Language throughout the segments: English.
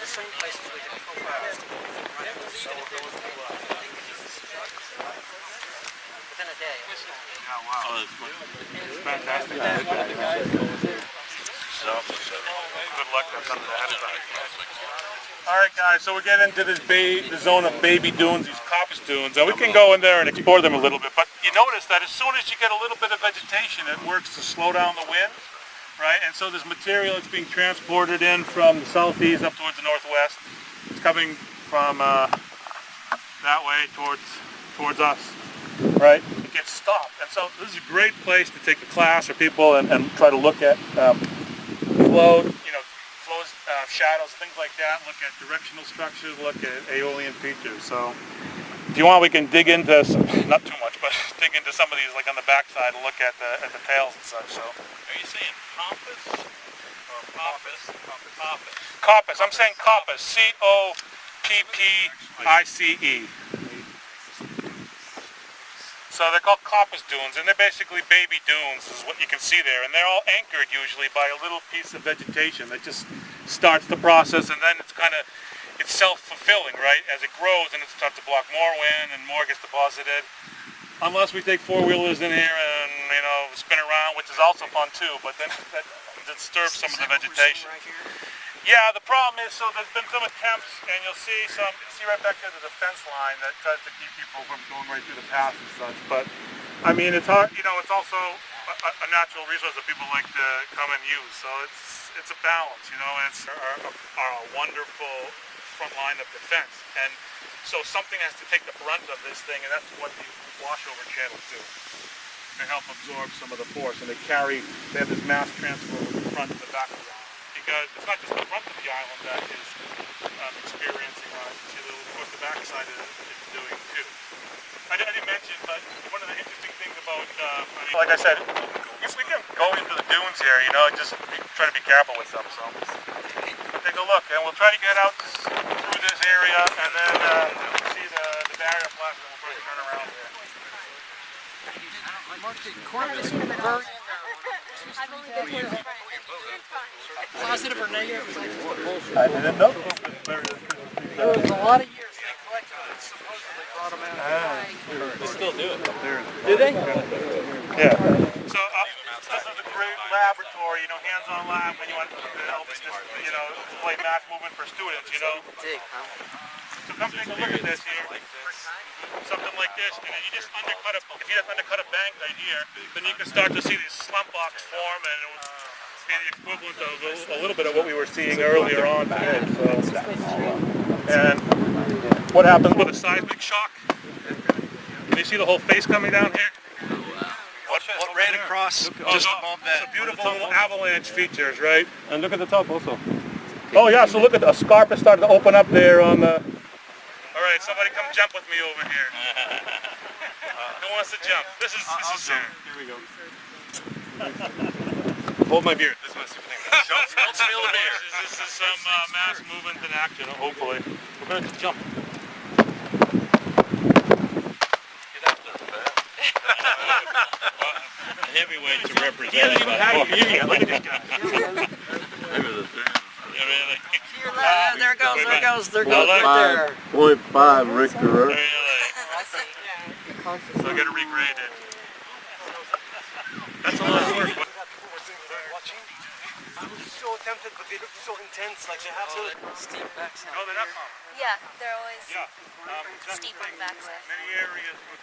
the same places we did profiles right? So those within a day. Yeah, wow. Oh, that's cool. It's fantastic. So, good luck. That's under the head of time. All right, guys. So we get into this the zone of baby dunes, these Corpus dunes, and we can go in there and explore them a little bit. But you notice that as soon as you get a little bit of vegetation, it works to slow down the wind, right? And so this material is being transported in from the southeast up towards the northwest. It's coming from that way towards us, right? It gets stopped, and so this is a great place to take the class or people and try to look at flow, flows, shadows, things like that. Look at directional structures, look at aeolian features. So if you want, we can dig into some, not too much, but dig into some of these, like on the backside, and look at the tails and such. So Are you saying Compass or Corpus? Corpus. Corpus. I'm saying Corpus. C-O-P-P-I-C-E. So they're called Corpus dunes, and they're basically baby dunes, is what you can see there. And they're all anchored usually by a little piece of vegetation that just starts the process, and then it's self-fulfilling, right? As it grows, and it starts to block more wind, and more gets deposited. Unless we take four-wheelers in here and, spin around, which is also fun too, but then that disturbs some of the vegetation. Yeah, the problem is, so there's been some attempts, and you'll see right back there, there's a fence line that tries to keep people from going right through the path and such. But, I mean, it's hard, it's also a natural resource that people like to come and use. So it's a balance, it's our wonderful front line of defense. And so something has to take the brunt of this thing, and that's what the washover channels do. They help absorb some of the force, and they have this mass transfer from the front to the back of the island. Because it's not just the front of the island that is experiencing of course the backside is doing too. I didn't mention, but one of the interesting things about, like I said, if we can go into the dunes here, just try to be careful with them. So take a look, and we'll try to get out through this area, and then see the barrier platform. We'll try to turn around here. Positive or negative? I didn't know. There was a lot of years they collected it, supposedly brought them out. They still do it. Do they? Yeah. So this is a great laboratory, hands-on lab when you want to help display mass movement for students, Dig, huh? So come take a look at this here. Something like this, and then if you just undercut a bank right here, then you can start to see these slump box form, and it would be the equivalent of a little bit of what we were seeing earlier on today. So, and what happens with a seismic shock? Can you see the whole face coming down here? What ran across just above that? It's a beautiful avalanche features, right? And look at the top also. Oh yeah, so look at the escarpment started to open up there on the... All right, somebody come jump with me over here. Who wants to jump? This is Here we go. Hold my beard. This is my super thing. Don't spill the beer. This is some mass movement in action, hopefully. We're going to jump. Get out there, A heavyweight to represent. He hasn't even had a beer yet. Look at this guy. There goes right there. 5.5 Richter. Really? So I got to regrade it. That's a lot of work. I was so tempted, but they look so intense, like they have to... Steep backside. No, they're not common. Yeah, they're always Yeah. steep on the backside. Many areas would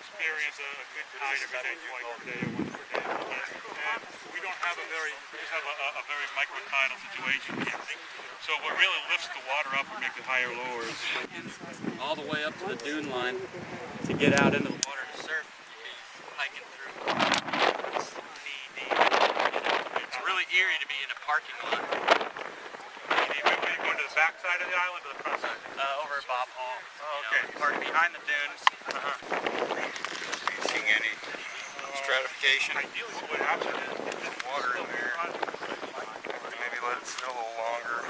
experience a good tide every day, twice per day or once per day. And we don't have we just have a very microtidal situation here. So what really lifts the water up and makes it higher lower is All the way up to the dune line to get out into the water to surf. Hiking through. It's really eerie to be in a parking lot. are you going to the back side of the island or the front side? Over at Bob Hall. Oh, okay. Park behind the dunes. Are you seeing any stratification? Ideally, what would happen is Water in there. Maybe let it sit a little longer.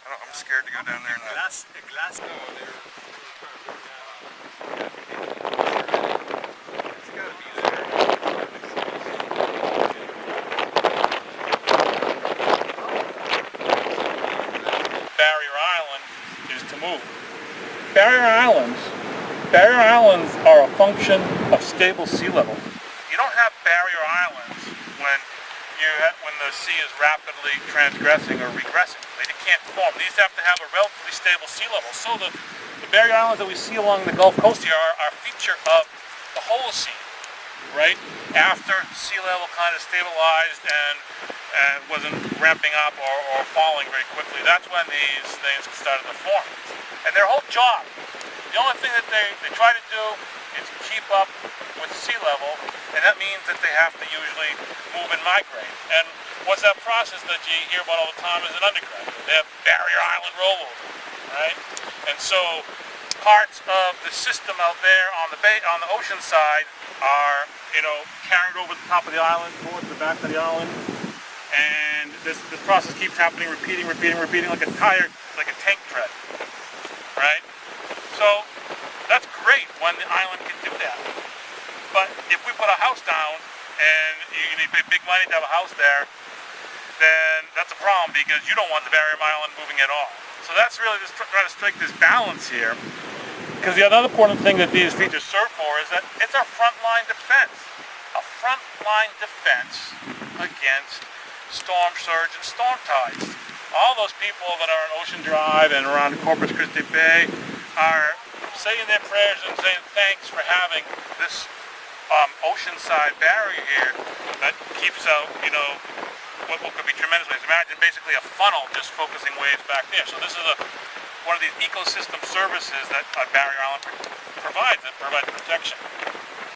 I'm scared to go down there and Glass. barrier islands are a function of stable sea level. You don't have barrier islands when the sea is rapidly transgressing or regressing. They can't form. These have to have a relatively stable sea level. So the barrier islands that we see along the Gulf Coast here are a feature of the Holocene, right? After sea level kind of stabilized and wasn't ramping up or falling very quickly, that's when these things started to form. And their whole job, the only thing that they try to do is keep up with sea level, and that means that they have to usually move and migrate. And what's that process that you hear about all the time is an underground. They have barrier island rollover, right? And so parts of the system out there on the ocean side are, carried over the top of the island towards the back of the island. And this process keeps happening, repeating like a tank tread, right? So that's great when the island can do that. But if we put a house down and you need to pay big money to have a house there, then that's a problem because you don't want the barrier island moving at all. So that's really just trying to strike this balance here. Because the other important thing that these features serve for is that it's our frontline defense. A frontline defense against storm surge and storm tides. All those people that are on Ocean Drive and around Corpus Christi Bay are saying their prayers and saying thanks for having this oceanside barrier here that keeps out, what could be tremendous waves. Imagine basically a funnel just focusing waves back there. So this is one of these ecosystem services that a barrier island provides, that provides protection.